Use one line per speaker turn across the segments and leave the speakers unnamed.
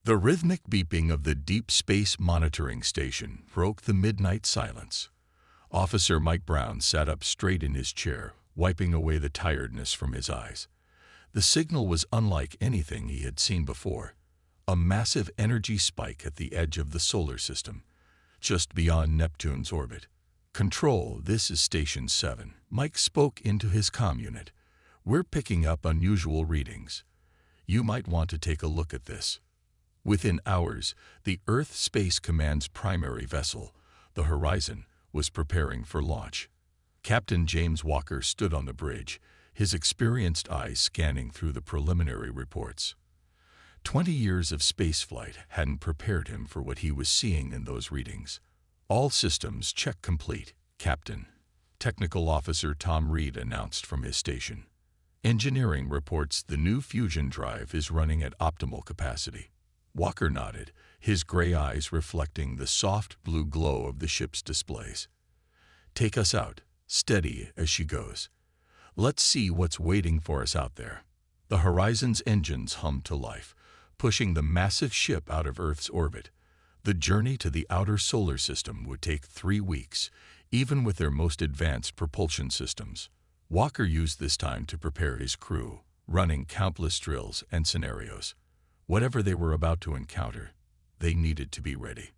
The rhythmic beeping of the Deep Space Monitoring Station broke the midnight silence. Officer Mike Brown sat up straight in his chair, wiping away the tiredness from his eyes. The signal was unlike anything he had seen before. A massive energy spike at the edge of the solar system, just beyond Neptune's orbit. "Control, this is Station 7. Mike spoke into his comm unit. "We're picking up unusual readings. You might want to take a look at this." Within hours, the Earth Space Command's primary vessel, the Horizon, was preparing for launch. Captain James Walker stood on the bridge, his experienced eyes scanning through the preliminary reports. 20 years of spaceflight hadn't prepared him for what he was seeing in those readings. "All systems check complete, Captain," Technical Officer Tom Reed announced from his station. "Engineering reports the new fusion drive is running at optimal capacity." Walker nodded, his gray eyes reflecting the soft blue glow of the ship's displays. "Take us out, steady as she goes. Let's see what's waiting for us out there." The Horizon's engines hummed to life, pushing the massive ship out of Earth's orbit. The journey to the outer solar system would take 3 weeks, even with their most advanced propulsion systems. Walker used this time to prepare his crew, running countless drills and scenarios. Whatever they were about to encounter, they needed to be ready.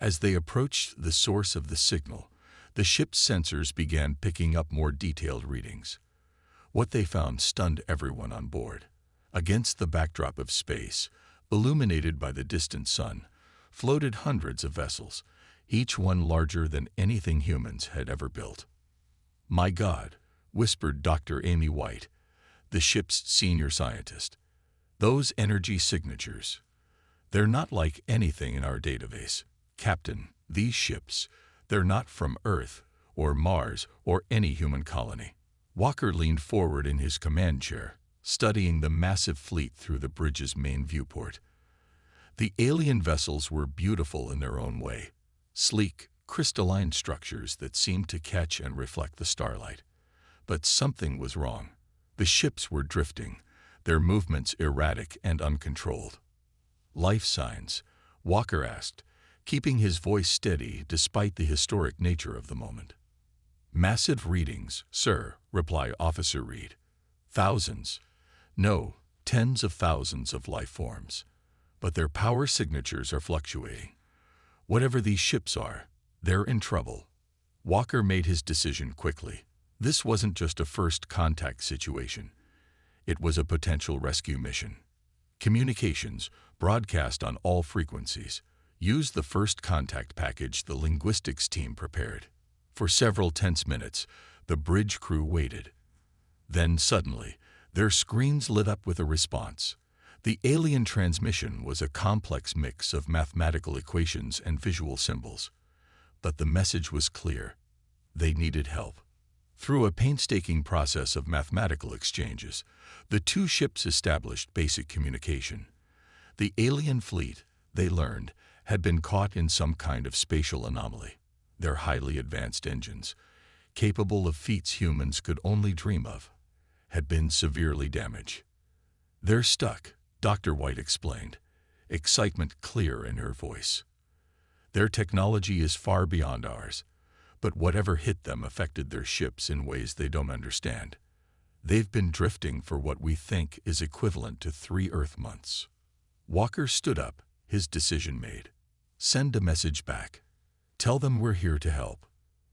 As they approached the source of the signal, the ship's sensors began picking up more detailed readings. What they found stunned everyone on board. Against the backdrop of space, illuminated by the distant sun, floated hundreds of vessels, each one larger than anything humans had ever built. "My God," whispered Dr. Amy White, the ship's senior scientist. "Those energy signatures. They're not like anything in our database. Captain, these ships, they're not from Earth or Mars or any human colony." Walker leaned forward in his command chair, studying the massive fleet through the bridge's main viewport. The alien vessels were beautiful in their own way, sleek, crystalline structures that seemed to catch and reflect the starlight. But something was wrong. The ships were drifting, their movements erratic and uncontrolled. "Life signs?" Walker asked, keeping his voice steady despite the historic nature of the moment. "Massive readings, sir," replied Officer Reed. "Thousands. No, tens of thousands of life forms. But their power signatures are fluctuating. Whatever these ships are, they're in trouble." Walker made his decision quickly. This wasn't just a first contact situation. It was a potential rescue mission. Communications, broadcast on all frequencies, used the first contact package the linguistics team prepared. For several tense minutes, the bridge crew waited. Then suddenly, their screens lit up with a response. The alien transmission was a complex mix of mathematical equations and visual symbols. But the message was clear. They needed help. Through a painstaking process of mathematical exchanges, the two ships established basic communication. The alien fleet, they learned, had been caught in some kind of spatial anomaly. Their highly advanced engines, capable of feats humans could only dream of, had been severely damaged. "They're stuck," Dr. White explained, excitement clear in her voice. "Their technology is far beyond ours, but whatever hit them affected their ships in ways they don't understand. They've been drifting for what we think is equivalent to 3 Earth months." Walker stood up, his decision made. "Send a message back. Tell them we're here to help."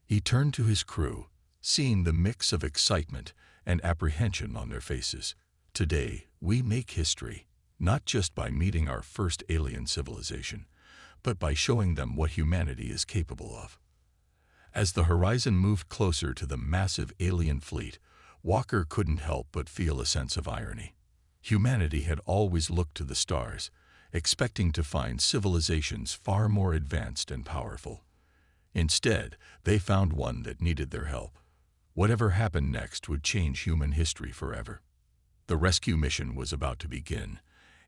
He turned to his crew, seeing the mix of excitement and apprehension on their faces. "Today, we make history, not just by meeting our first alien civilization, but by showing them what humanity is capable of." As the Horizon moved closer to the massive alien fleet, Walker couldn't help but feel a sense of irony. Humanity had always looked to the stars, expecting to find civilizations far more advanced and powerful. Instead, they found one that needed their help. Whatever happened next would change human history forever. The rescue mission was about to begin,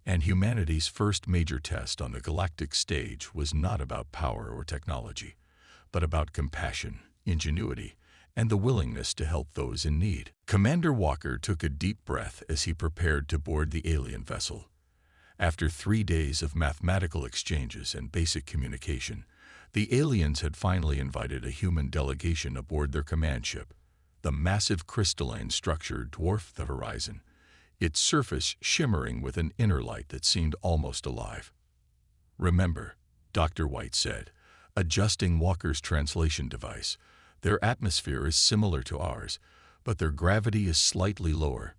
and humanity's first major test on the galactic stage was not about power or technology, but about compassion, ingenuity, and the willingness to help those in need. Commander Walker took a deep breath as he prepared to board the alien vessel. After 3 days of mathematical exchanges and basic communication, the aliens had finally invited a human delegation aboard their command ship. The massive crystalline structure dwarfed the horizon, its surface shimmering with an inner light that seemed almost alive. "Remember," Dr. White said, adjusting Walker's translation device, "their atmosphere is similar to ours, but their gravity is slightly lower.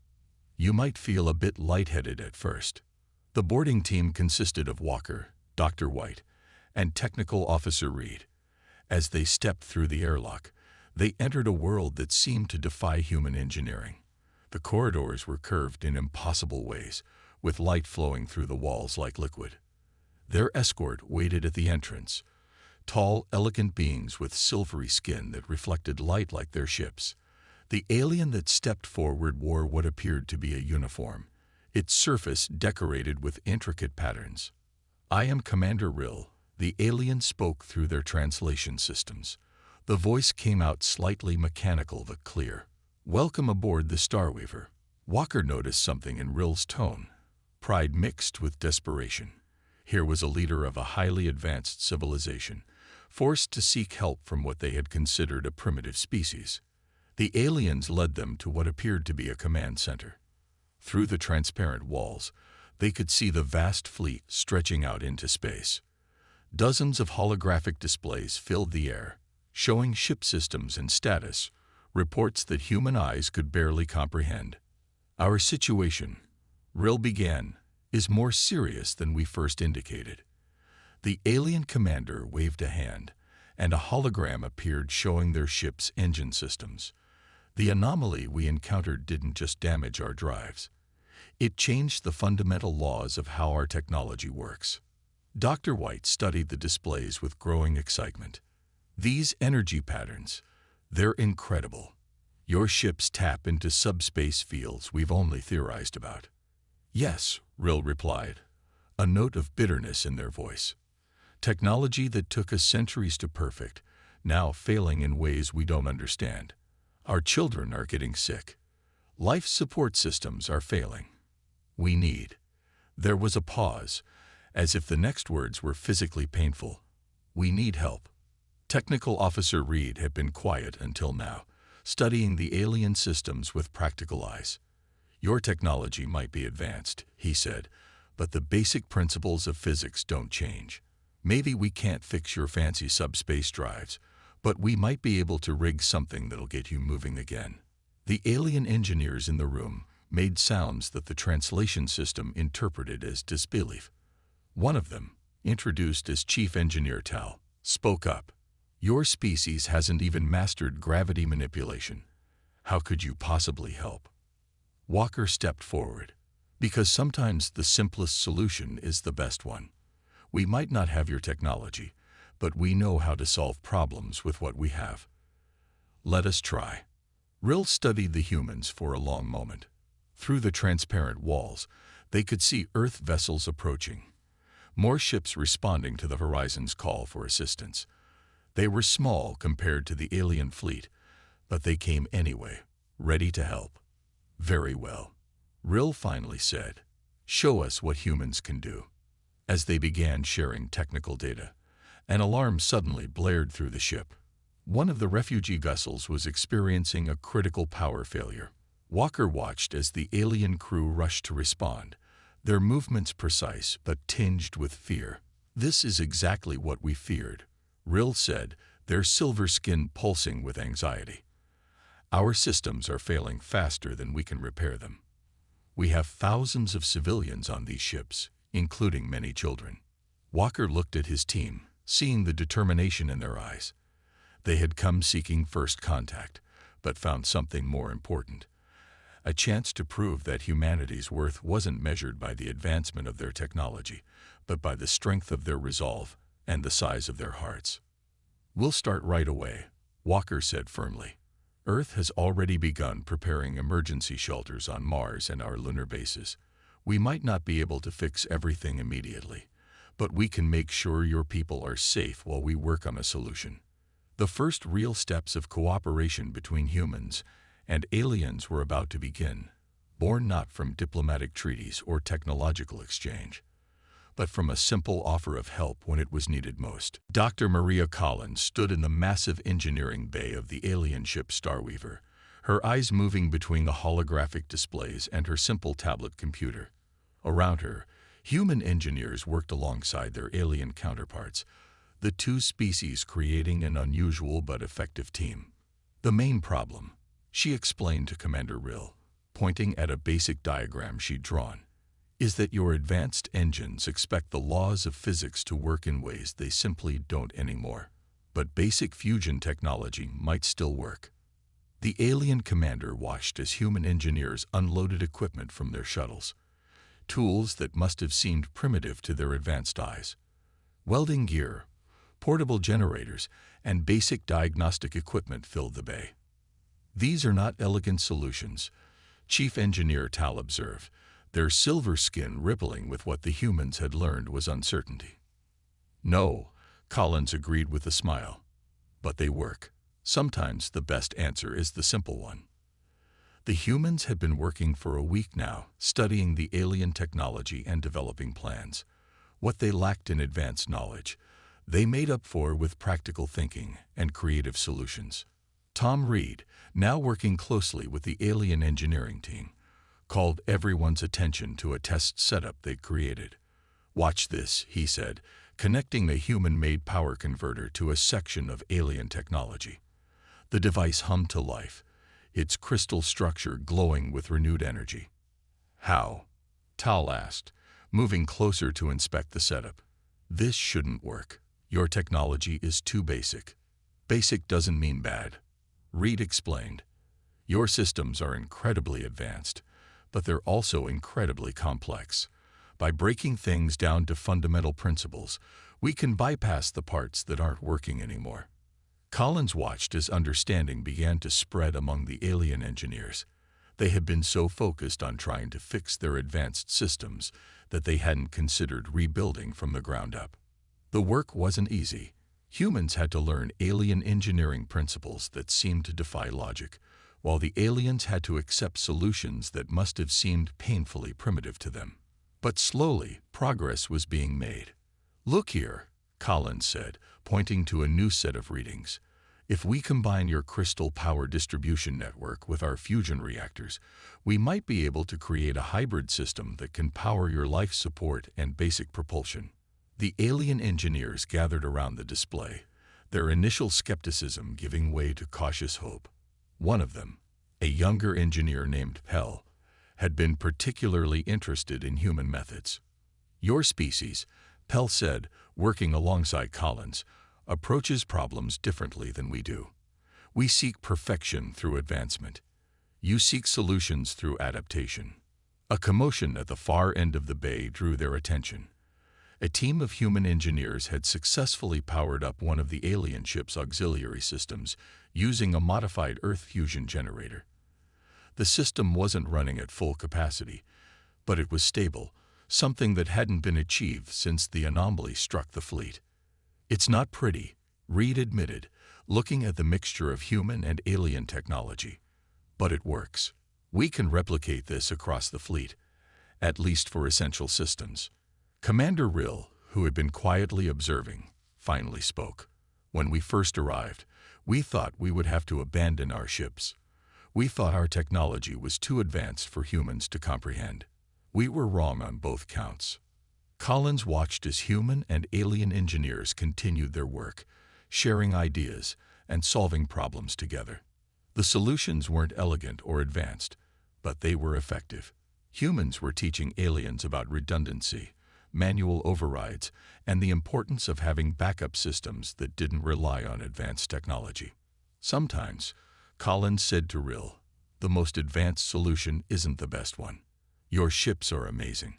You might feel a bit lightheaded at first." The boarding team consisted of Walker, Dr. White, and Technical Officer Reed. As they stepped through the airlock, they entered a world that seemed to defy human engineering. The corridors were curved in impossible ways, with light flowing through the walls like liquid. Their escort waited at the entrance, tall, elegant beings with silvery skin that reflected light like their ships. The alien that stepped forward wore what appeared to be a uniform, its surface decorated with intricate patterns. "I am Commander Rill," the alien spoke through their translation systems. The voice came out slightly mechanical but clear. "Welcome aboard the Starweaver." Walker noticed something in Rill's tone, pride mixed with desperation. Here was a leader of a highly advanced civilization, forced to seek help from what they had considered a primitive species. The aliens led them to what appeared to be a command center. Through the transparent walls, they could see the vast fleet stretching out into space. Dozens of holographic displays filled the air, showing ship systems and status, reports that human eyes could barely comprehend. "Our situation," Rill began, "is more serious than we first indicated." The alien commander waved a hand, and a hologram appeared showing their ship's engine systems. "The anomaly we encountered didn't just damage our drives. It changed the fundamental laws of how our technology works." Dr. White studied the displays with growing excitement. "These energy patterns, they're incredible. Your ships tap into subspace fields we've only theorized about." "Yes," Rill replied, a note of bitterness in their voice. "Technology that took us centuries to perfect, now failing in ways we don't understand. Our children are getting sick. Life support systems are failing. We need—" There was a pause, as if the next words were physically painful. "We need help." Technical Officer Reed had been quiet until now, studying the alien systems with practical eyes. "Your technology might be advanced," he said, "but the basic principles of physics don't change. Maybe we can't fix your fancy subspace drives, but we might be able to rig something that'll get you moving again." The alien engineers in the room made sounds that the translation system interpreted as disbelief. One of them, introduced as Chief Engineer Tal, spoke up. "Your species hasn't even mastered gravity manipulation. How could you possibly help?" Walker stepped forward. "Because sometimes the simplest solution is the best one. We might not have your technology, but we know how to solve problems with what we have. Let us try." Rill studied the humans for a long moment. Through the transparent walls, they could see Earth vessels approaching, more ships responding to the horizon's call for assistance. They were small compared to the alien fleet, but they came anyway, ready to help. "Very well," Rill finally said. "Show us what humans can do." As they began sharing technical data, an alarm suddenly blared through the ship. One of the refugee vessels was experiencing a critical power failure. Walker watched as the alien crew rushed to respond, their movements precise but tinged with fear. "This is exactly what we feared," Rill said, their silver skin pulsing with anxiety. "Our systems are failing faster than we can repair them. We have thousands of civilians on these ships, including many children." Walker looked at his team, seeing the determination in their eyes. They had come seeking first contact, but found something more important. A chance to prove that humanity's worth wasn't measured by the advancement of their technology, but by the strength of their resolve and the size of their hearts. "We'll start right away," Walker said firmly. "Earth has already begun preparing emergency shelters on Mars and our lunar bases. We might not be able to fix everything immediately, but we can make sure your people are safe while we work on a solution." The first real steps of cooperation between humans and aliens were about to begin, born not from diplomatic treaties or technological exchange, but from a simple offer of help when it was needed most. Dr. Maria Collins stood in the massive engineering bay of the alien ship Starweaver, her eyes moving between the holographic displays and her simple tablet computer. Around her, human engineers worked alongside their alien counterparts, the two species creating an unusual but effective team. The main problem, she explained to Commander Rill, pointing at a basic diagram she'd drawn, is that your advanced engines expect the laws of physics to work in ways they simply don't anymore. But basic fusion technology might still work. The alien commander watched as human engineers unloaded equipment from their shuttles, tools that must have seemed primitive to their advanced eyes. Welding gear, portable generators, and basic diagnostic equipment filled the bay. These are not elegant solutions, Chief Engineer Tal observed, their silver skin rippling with what the humans had learned was uncertainty. No, Collins agreed with a smile. But they work. Sometimes the best answer is the simple one. The humans had been working for a week now, studying the alien technology and developing plans. What they lacked in advanced knowledge, they made up for with practical thinking and creative solutions. Tom Reed, now working closely with the alien engineering team, called everyone's attention to a test setup they'd created. "Watch this," he said, connecting a human-made power converter to a section of alien technology. The device hummed to life, its crystal structure glowing with renewed energy. "How?" Tal asked, moving closer to inspect the setup. "This shouldn't work. Your technology is too basic." "Basic doesn't mean bad," Reed explained. "Your systems are incredibly advanced, but they're also incredibly complex. By breaking things down to fundamental principles, we can bypass the parts that aren't working anymore." Collins watched as understanding began to spread among the alien engineers. They had been so focused on trying to fix their advanced systems that they hadn't considered rebuilding from the ground up. The work wasn't easy. Humans had to learn alien engineering principles that seemed to defy logic, while the aliens had to accept solutions that must have seemed painfully primitive to them. But slowly, progress was being made. "Look here," Collins said, pointing to a new set of readings. "If we combine your crystal power distribution network with our fusion reactors, we might be able to create a hybrid system that can power your life support and basic propulsion." The alien engineers gathered around the display, their initial skepticism giving way to cautious hope. One of them, a younger engineer named Pell, had been particularly interested in human methods. "Your species," Pell said, working alongside Collins, "approaches problems differently than we do. We seek perfection through advancement. You seek solutions through adaptation." A commotion at the far end of the bay drew their attention. A team of human engineers had successfully powered up one of the alien ship's auxiliary systems using a modified Earth fusion generator. The system wasn't running at full capacity, but it was stable, something that hadn't been achieved since the anomaly struck the fleet. "It's not pretty," Reed admitted, looking at the mixture of human and alien technology. "But it works. We can replicate this across the fleet, at least for essential systems." Commander Rill, who had been quietly observing, finally spoke. "When we first arrived, we thought we would have to abandon our ships. We thought our technology was too advanced for humans to comprehend. We were wrong on both counts." Collins watched as human and alien engineers continued their work, sharing ideas and solving problems together. The solutions weren't elegant or advanced, but they were effective. Humans were teaching aliens about redundancy, manual overrides, and the importance of having backup systems that didn't rely on advanced technology. "Sometimes," Collins said to Rill, "the most advanced solution isn't the best one. Your ships are amazing,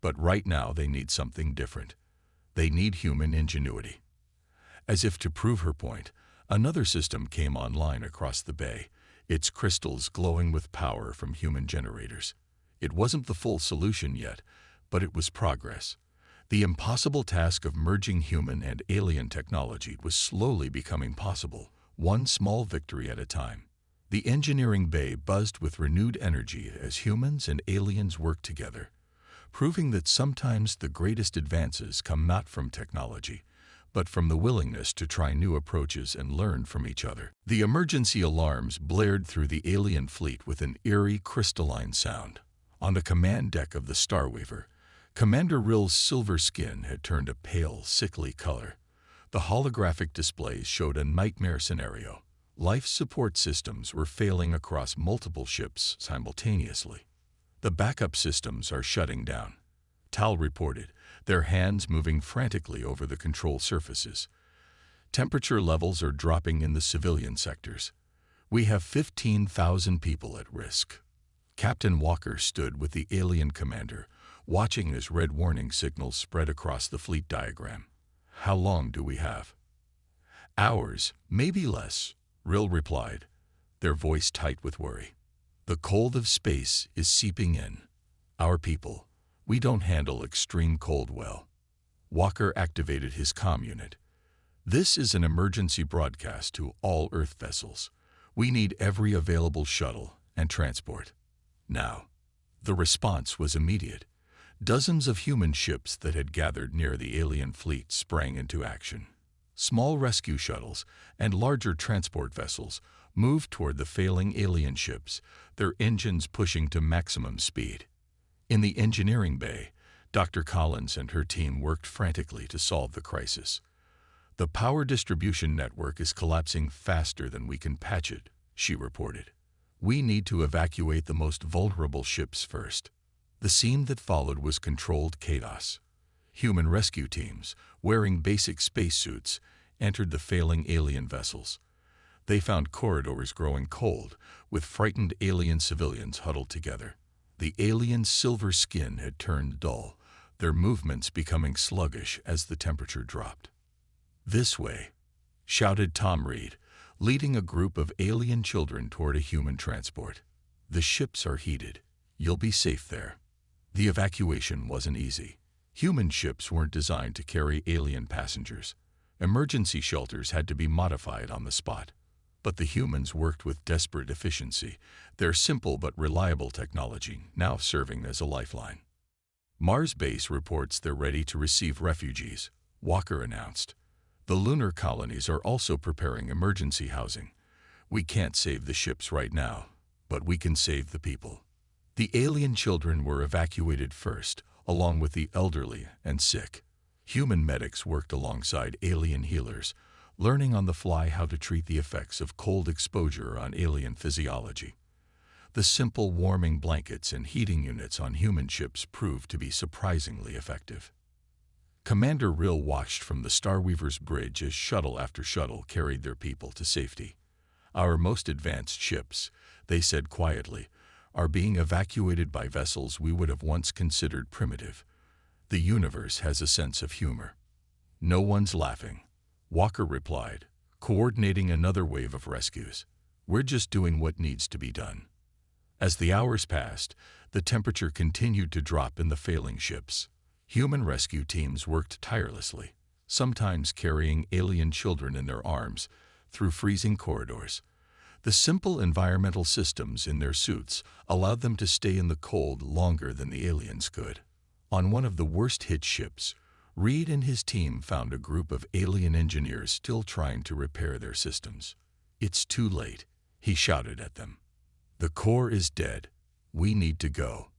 but right now they need something different. They need human ingenuity." As if to prove her point, another system came online across the bay, its crystals glowing with power from human generators. It wasn't the full solution yet, but it was progress. The impossible task of merging human and alien technology was slowly becoming possible, one small victory at a time. The engineering bay buzzed with renewed energy as humans and aliens worked together, proving that sometimes the greatest advances come not from technology, but from the willingness to try new approaches and learn from each other. The emergency alarms blared through the alien fleet with an eerie, crystalline sound. On the command deck of the Starweaver, Commander Rill's silver skin had turned a pale, sickly color. The holographic displays showed a nightmare scenario. Life support systems were failing across multiple ships simultaneously. The backup systems are shutting down, Tal reported, their hands moving frantically over the control surfaces. Temperature levels are dropping in the civilian sectors. We have 15,000 people at risk. Captain Walker stood with the alien commander, watching as red warning signals spread across the fleet diagram. How long do we have? Hours, maybe less, Rill replied, their voice tight with worry. The cold of space is seeping in. Our people, we don't handle extreme cold well. Walker activated his comm unit. This is an emergency broadcast to all Earth vessels. We need every available shuttle and transport. Now, the response was immediate. Dozens of human ships that had gathered near the alien fleet sprang into action. Small rescue shuttles and larger transport vessels moved toward the failing alien ships, their engines pushing to maximum speed. In the engineering bay, Dr. Collins and her team worked frantically to solve the crisis. The power distribution network is collapsing faster than we can patch it, she reported. We need to evacuate the most vulnerable ships first. The scene that followed was controlled chaos. Human rescue teams, wearing basic spacesuits, entered the failing alien vessels. They found corridors growing cold, with frightened alien civilians huddled together. The aliens' silver skin had turned dull, their movements becoming sluggish as the temperature dropped. "This way," shouted Tom Reed, leading a group of alien children toward a human transport. "The ships are heated. You'll be safe there." The evacuation wasn't easy. Human ships weren't designed to carry alien passengers. Emergency shelters had to be modified on the spot. But the humans worked with desperate efficiency, their simple but reliable technology now serving as a lifeline. Mars Base reports they're ready to receive refugees, Walker announced. The lunar colonies are also preparing emergency housing. We can't save the ships right now, but we can save the people. The alien children were evacuated first, along with the elderly and sick. Human medics worked alongside alien healers, learning on the fly how to treat the effects of cold exposure on alien physiology. The simple warming blankets and heating units on human ships proved to be surprisingly effective. Commander Rill watched from the Starweaver's bridge as shuttle after shuttle carried their people to safety. "Our most advanced ships," they said quietly, "are being evacuated by vessels we would have once considered primitive. The universe has a sense of humor." "No one's laughing," Walker replied, coordinating another wave of rescues. "We're just doing what needs to be done." As the hours passed, the temperature continued to drop in the failing ships. Human rescue teams worked tirelessly, sometimes carrying alien children in their arms through freezing corridors. The simple environmental systems in their suits allowed them to stay in the cold longer than the aliens could. On one of the worst-hit ships, Reed and his team found a group of alien engineers still trying to repair their systems. "It's too late," he shouted at them. "The core is dead. We need to go."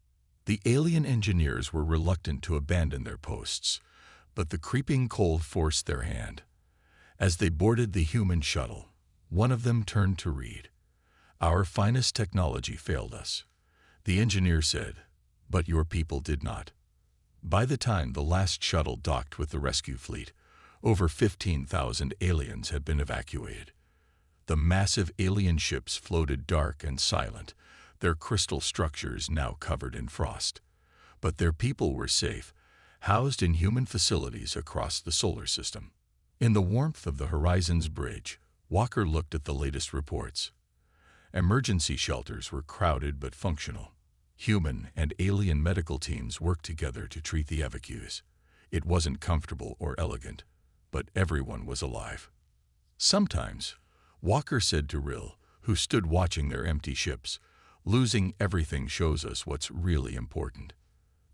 The alien engineers were reluctant to abandon their posts, but the creeping cold forced their hand. As they boarded the human shuttle, one of them turned to Reed. "Our finest technology failed us," the engineer said, "but your people did not." By the time the last shuttle docked with the rescue fleet, over 15,000 aliens had been evacuated. The massive alien ships floated dark and silent, their crystal structures now covered in frost. But their people were safe, housed in human facilities across the solar system. In the warmth of the Horizon's bridge, Walker looked at the latest reports. Emergency shelters were crowded but functional. Human and alien medical teams worked together to treat the evacuees. It wasn't comfortable or elegant, but everyone was alive. "Sometimes," Walker said to Rill, who stood watching their empty ships, "losing everything shows us what's really important."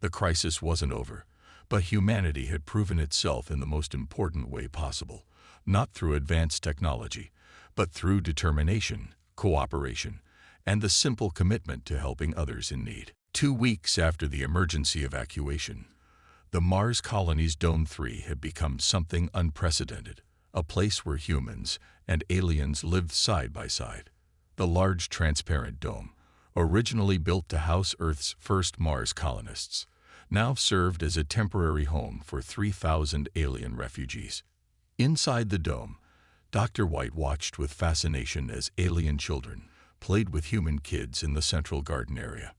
The crisis wasn't over, but humanity had proven itself in the most important way possible, not through advanced technology, but through determination, cooperation, and the simple commitment to helping others in need. 2 weeks after the emergency evacuation, the Mars colony's Dome 3 had become something unprecedented, a place where humans and aliens lived side by side. The large transparent dome, originally built to house Earth's first Mars colonists, now served as a temporary home for 3,000 alien refugees. Inside the dome, Dr. White watched with fascination as alien children played with human kids in the central garden area.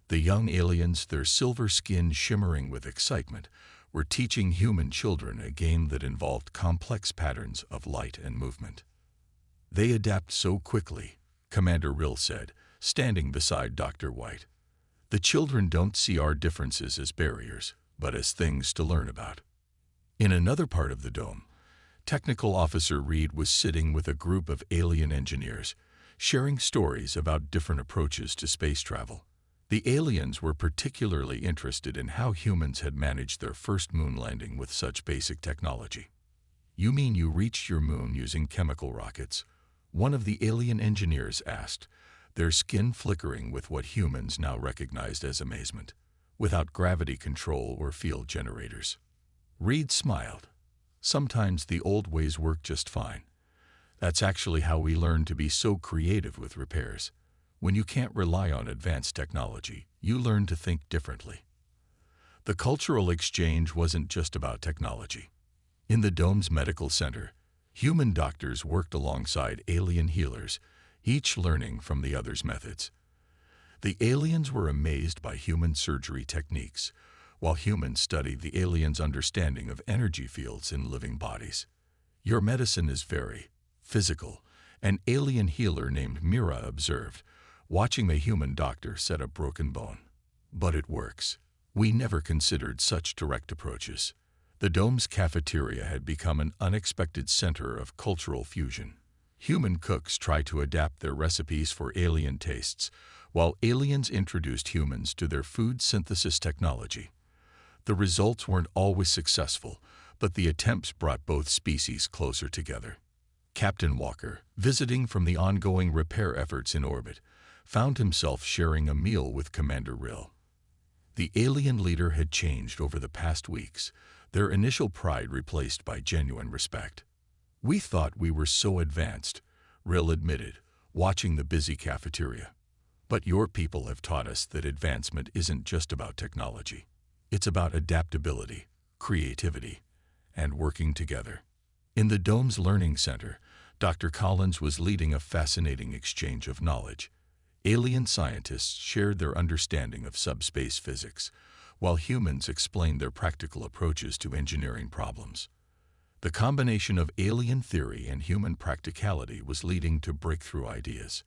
The young aliens, their silver skin shimmering with excitement, were teaching human children a game that involved complex patterns of light and movement. "They adapt so quickly," Commander Rill said, standing beside Dr. White. "The children don't see our differences as barriers, but as things to learn about." In another part of the dome, Technical Officer Reed was sitting with a group of alien engineers, sharing stories about different approaches to space travel. The aliens were particularly interested in how humans had managed their first moon landing with such basic technology. "You mean you reached your moon using chemical rockets?" one of the alien engineers asked, their skin flickering with what humans now recognized as amazement, "without gravity control or field generators." Reed smiled. "Sometimes the old ways work just fine. That's actually how we learn to be so creative with repairs. When you can't rely on advanced technology, you learn to think differently." The cultural exchange wasn't just about technology. In the dome's medical center, human doctors worked alongside alien healers, each learning from the other's methods. The aliens were amazed by human surgery techniques, while humans studied the aliens' understanding of energy fields in living bodies. "Your medicine is very physical," an alien healer named Mira observed, watching a human doctor set a broken bone. "But it works. We never considered such direct approaches." The dome's cafeteria had become an unexpected center of cultural fusion. Human cooks tried to adapt their recipes for alien tastes, while aliens introduced humans to their food synthesis technology. The results weren't always successful, but the attempts brought both species closer together. Captain Walker, visiting from the ongoing repair efforts in orbit, found himself sharing a meal with Commander Rill. The alien leader had changed over the past weeks, their initial pride replaced by genuine respect. "We thought we were so advanced," Rill admitted, watching the busy cafeteria. "But your people have taught us that advancement isn't just about technology. It's about adaptability, creativity, and working together." In the dome's learning center, Dr. Collins was leading a fascinating exchange of knowledge. Alien scientists shared their understanding of subspace physics, while humans explained their practical approaches to engineering problems. The combination of alien theory and human practicality was leading to breakthrough ideas.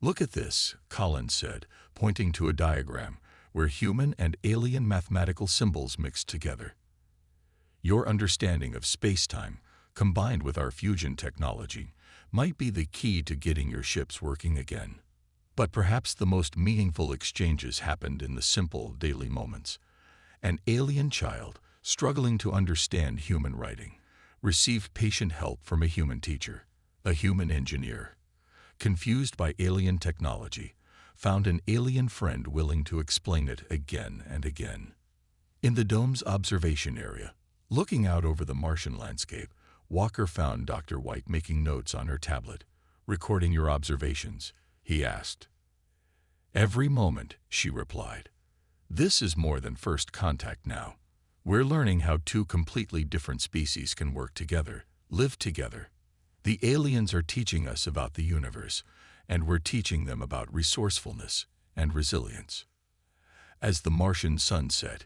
"Look at this," Collins said, pointing to a diagram where human and alien mathematical symbols mixed together. "Your understanding of space-time, combined with our fusion technology, might be the key to getting your ships working again." But perhaps the most meaningful exchanges happened in the simple daily moments. An alien child, struggling to understand human writing, received patient help from a human teacher. A human engineer, confused by alien technology, found an alien friend willing to explain it again and again. In the dome's observation area, looking out over the Martian landscape, Walker found Dr. White making notes on her tablet. "Recording your observations?" he asked. "Every moment," she replied. "This is more than first contact now. We're learning how two completely different species can work together, live together. The aliens are teaching us about the universe, and we're teaching them about resourcefulness and resilience." As the Martian sun set,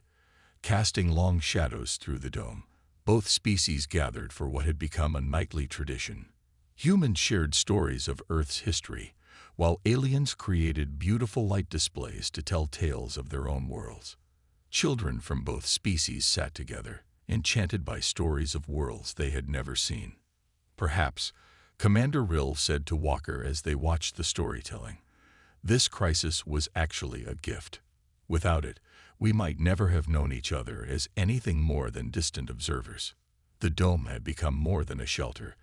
casting long shadows through the dome, both species gathered for what had become a nightly tradition. Humans shared stories of Earth's history, while aliens created beautiful light displays to tell tales of their own worlds. Children from both species sat together, enchanted by stories of worlds they had never seen. "Perhaps," Commander Rill said to Walker as they watched the storytelling, "this crisis was actually a gift. Without it, we might never have known each other as anything more than distant observers. The dome had become more than a shelter.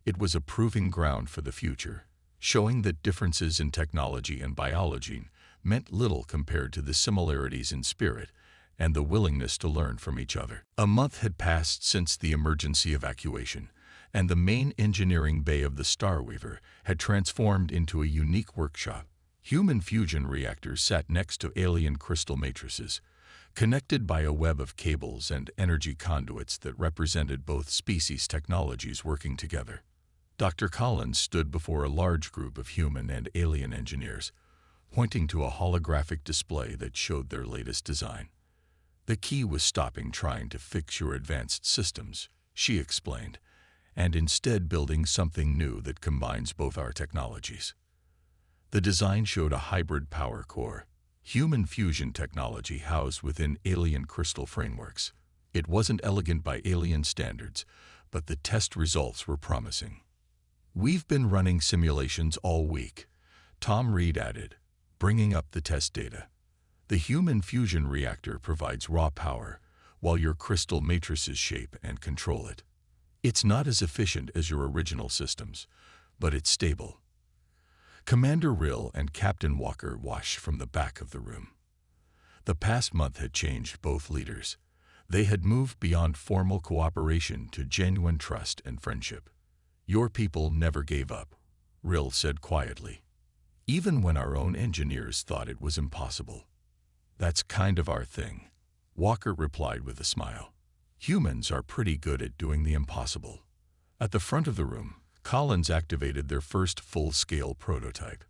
It was a proving ground for the future, showing that differences in technology and biology meant little compared to the similarities in spirit and the willingness to learn from each other. A month had passed since the emergency evacuation, and the main engineering bay of the Starweaver had transformed into a unique workshop. Human fusion reactors sat next to alien crystal matrices, connected by a web of cables and energy conduits that represented both species' technologies working together. Dr. Collins stood before a large group of human and alien engineers, pointing to a holographic display that showed their latest design. "The key was stopping trying to fix your advanced systems," she explained, "and instead building something new that combines both our technologies." The design showed a hybrid power core, human fusion technology housed within alien crystal frameworks. It wasn't elegant by alien standards, but the test results were promising. "We've been running simulations all week," Tom Reed added, bringing up the test data. "The human fusion reactor provides raw power, while your crystal matrices shape and control it. It's not as efficient as your original systems, but it's stable." Commander Rill and Captain Walker watched from the back of the room. The past month had changed both leaders. They had moved beyond formal cooperation to genuine trust and friendship. "Your people never gave up," Rill said quietly, "even when our own engineers thought it was impossible." "That's kind of our thing," Walker replied with a smile. "Humans are pretty good at doing the impossible." At the front of the room, Collins activated their first full-scale prototype.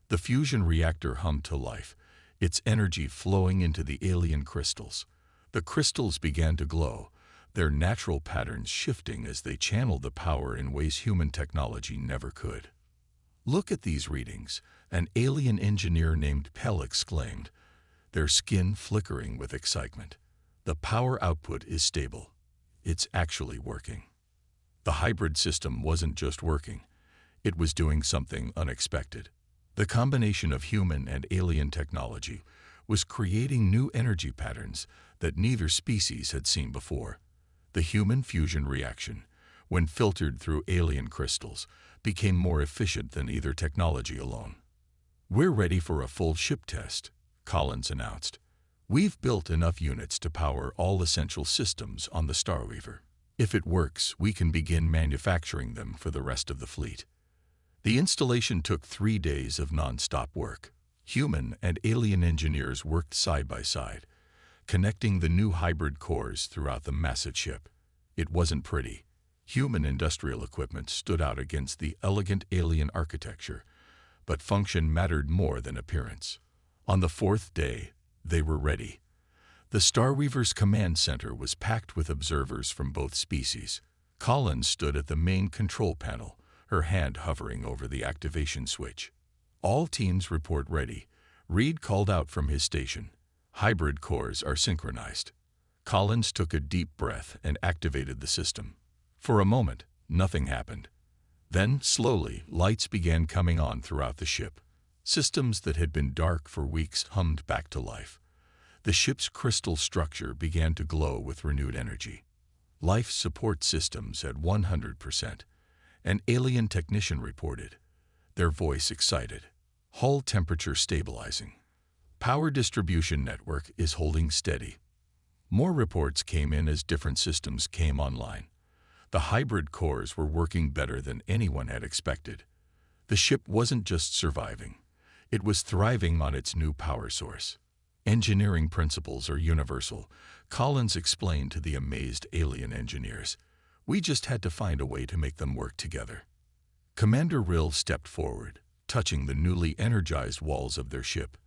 The fusion reactor hummed to life, its energy flowing into the alien crystals. The crystals began to glow, their natural patterns shifting as they channeled the power in ways human technology never could. "Look at these readings," an alien engineer named Pell exclaimed, their skin flickering with excitement. "The power output is stable. It's actually working." The hybrid system wasn't just working, it was doing something unexpected. The combination of human and alien technology was creating new energy patterns that neither species had seen before. The human fusion reaction, when filtered through alien crystals, became more efficient than either technology alone. "We're ready for a full ship test," Collins announced. "We've built enough units to power all essential systems on the Starweaver. If it works, we can begin manufacturing them for the rest of the fleet." The installation took 3 days of non-stop work. Human and alien engineers worked side by side, connecting the new hybrid cores throughout the massive ship. It wasn't pretty. Human industrial equipment stood out against the elegant alien architecture, but function mattered more than appearance. On the 4th day, they were ready. The Starweaver's command center was packed with observers from both species. Collins stood at the main control panel, her hand hovering over the activation switch. "All teams report ready," Reed called out from his station. "Hybrid cores are synchronized." Collins took a deep breath and activated the system. For a moment, nothing happened. Then, slowly, lights began coming on throughout the ship. Systems that had been dark for weeks hummed back to life. The ship's crystal structure began to glow with renewed energy. "Life support systems at 100%, an alien technician reported, their voice excited. "Hull temperature stabilizing. Power distribution network is holding steady." More reports came in as different systems came online. The hybrid cores were working better than anyone had expected. The ship wasn't just surviving. It was thriving on its new power source. "Engineering principles are universal," Collins explained to the amazed alien engineers. "We just had to find a way to make them work together." Commander Rill stepped forward, touching the newly energized walls of their ship.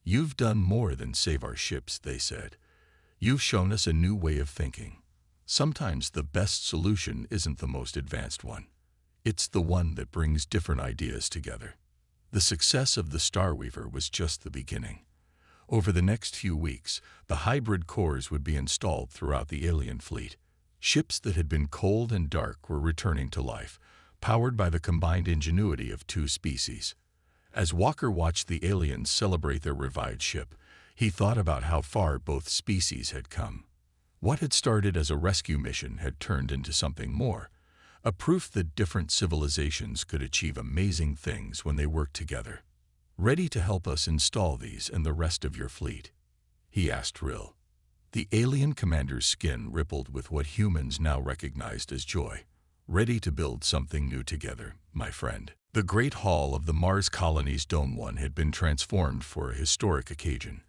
"You've done more than save our ships," they said. "You've shown us a new way of thinking. Sometimes the best solution isn't the most advanced one. It's the one that brings different ideas together." The success of the Starweaver was just the beginning. Over the next few weeks, the hybrid cores would be installed throughout the alien fleet. Ships that had been cold and dark were returning to life, powered by the combined ingenuity of two species. As Walker watched the aliens celebrate their revived ship, He thought about how far both species had come. What had started as a rescue mission had turned into something more, a proof that different civilizations could achieve amazing things when they worked together. "Ready to help us install these and the rest of your fleet?" he asked Rill. The alien commander's skin rippled with what humans now recognized as joy. "Ready to build something new together, my friend." The Great Hall of the Mars Colony's Dome 1 had been transformed for a historic occasion.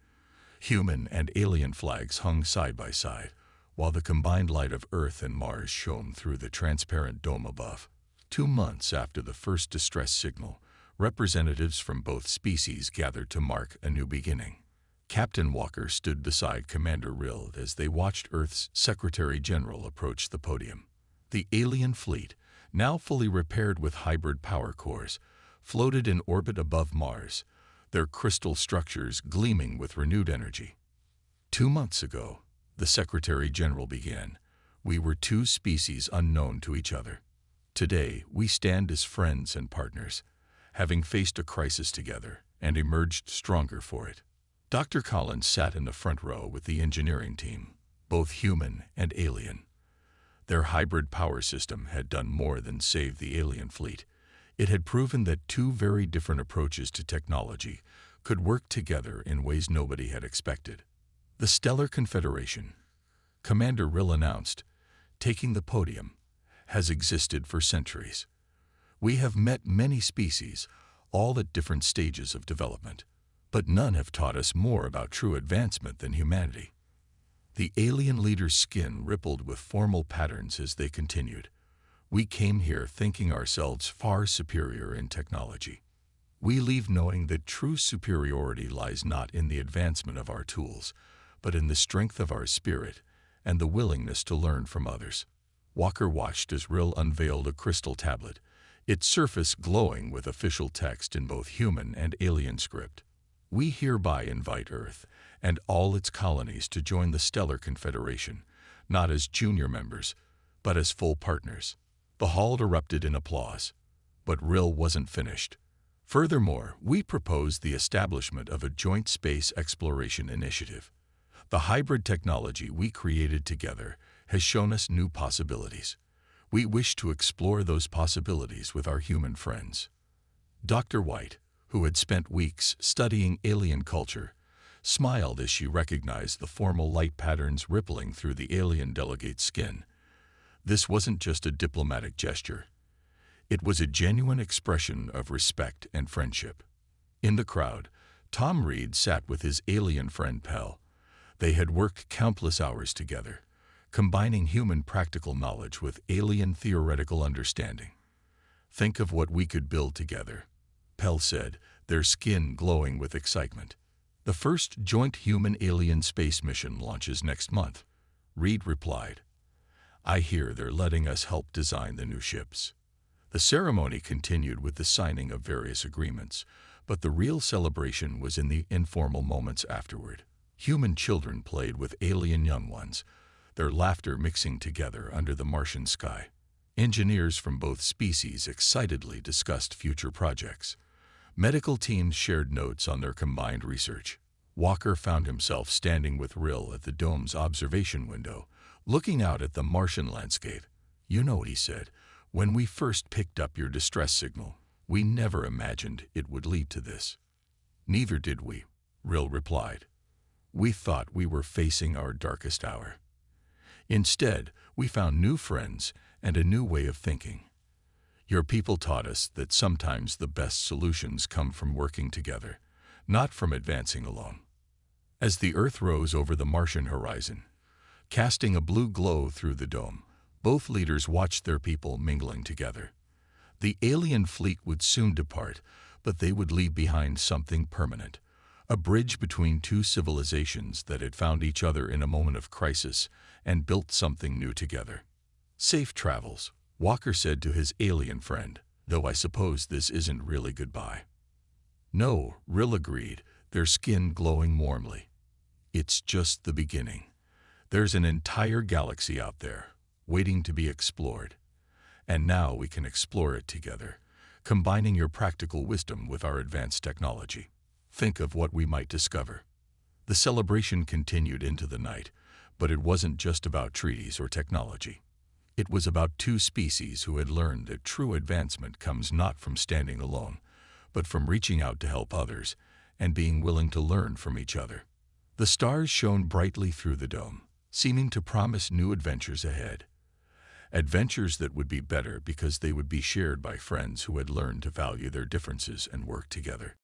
Human and alien flags hung side by side, while the combined light of Earth and Mars shone through the transparent dome above. 2 months after the first distress signal, representatives from both species gathered to mark a new beginning. Captain Walker stood beside Commander Rill as they watched Earth's Secretary General approach the podium. The alien fleet, now fully repaired with hybrid power cores, floated in orbit above Mars, their crystal structures gleaming with renewed energy. 2 months ago, the Secretary General began, we were two species unknown to each other. Today, we stand as friends and partners, having faced a crisis together and emerged stronger for it. Dr. Collins sat in the front row with the engineering team, both human and alien. Their hybrid power system had done more than save the alien fleet. It had proven that two very different approaches to technology could work together in ways nobody had expected. The Stellar Confederation, Commander Rill announced, taking the podium, has existed for centuries. We have met many species, all at different stages of development, but none have taught us more about true advancement than humanity. The alien leader's skin rippled with formal patterns as they continued. We came here thinking ourselves far superior in technology. We leave knowing that true superiority lies not in the advancement of our tools, but in the strength of our spirit and the willingness to learn from others. Walker watched as Rill unveiled a crystal tablet, its surface glowing with official text in both human and alien script. We hereby invite Earth and all its colonies to join the Stellar Confederation, not as junior members, but as full partners. The hall erupted in applause, but Rill wasn't finished. Furthermore, we propose the establishment of a joint space exploration initiative. The hybrid technology we created together has shown us new possibilities. We wish to explore those possibilities with our human friends. Dr. White, who had spent weeks studying alien culture, smiled as she recognized the formal light patterns rippling through the alien delegate's skin. This wasn't just a diplomatic gesture. It was a genuine expression of respect and friendship. In the crowd, Tom Reed sat with his alien friend Pell. They had worked countless hours together, combining human practical knowledge with alien theoretical understanding. "Think of what we could build together," Pell said, their skin glowing with excitement. "The first joint human-alien space mission launches next month," Reed replied. "I hear they're letting us help design the new ships." The ceremony continued with the signing of various agreements, but the real celebration was in the informal moments afterward. Human children played with alien young ones, their laughter mixing together under the Martian sky. Engineers from both species excitedly discussed future projects. Medical teams shared notes on their combined research. Walker found himself standing with Rill at the dome's observation window, looking out at the Martian landscape. "You know," he said, "when we first picked up your distress signal, we never imagined it would lead to this." "Neither did we," Rill replied. "We thought we were facing our darkest hour. Instead, we found new friends and a new way of thinking. Your people taught us that sometimes the best solutions come from working together, not from advancing alone." As the Earth rose over the Martian horizon, casting a blue glow through the dome, both leaders watched their people mingling together. The alien fleet would soon depart, but they would leave behind something permanent, a bridge between two civilizations that had found each other in a moment of crisis and built something new together. "Safe travels," Walker said to his alien friend, "though I suppose this isn't really goodbye." "No," Rill agreed, their skin glowing warmly. "It's just the beginning. There's an entire galaxy out there, waiting to be explored. And now we can explore it together, combining your practical wisdom with our advanced technology. Think of what we might discover." The celebration continued into the night, but it wasn't just about treaties or technology. It was about two species who had learned that true advancement comes not from standing alone, but from reaching out to help others and being willing to learn from each other. The stars shone brightly through the dome, seeming to promise new adventures ahead. Adventures that would be better because they would be shared by friends who had learned to value their differences and work together.